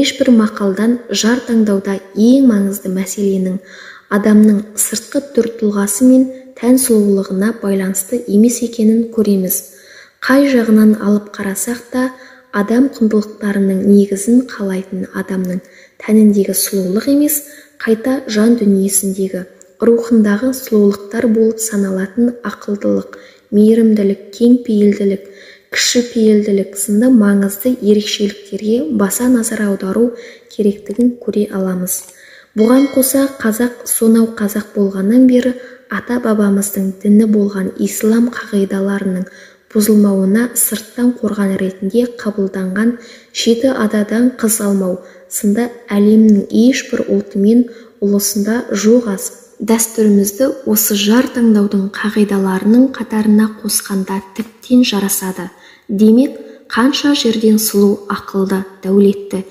ешбір мақалдан жар таңдауда ең маңызды мәселенің адамның сыртқы түр-тұлғасы мен тән сұлулығына байланысты емес екенін көреміз. Қай жағынан алып қарасақ та, адам құндылықтарының негізін қалайтын адамның тәніндегі сұлулық емес, қайта жан дүниесіндегі, рухындағы сұлулықтар болып саналатын ақылдылық, мейірімділік, кеңпейілділік, кішіпейілділік сынды маңызды ерекшеліктерге баса назар аудару керектігін көре аламыз. Бұған қоса, қазақ сонау қазақ болғаннан бері ата-бабамыздың діні болған ислам қағидаларының бұзылмауына сырттан қорған ретінде қабылданған 7 ададан қыз алмау сынды әлемнің ешбір ұлты мен ұлысында жоқ аз дәстүрімізді осы жар таңдаудың қағидаларының қатарына қосқанда тіптен жарасады. Демек, қанша жерден сұлу, ақылды, дәулетті,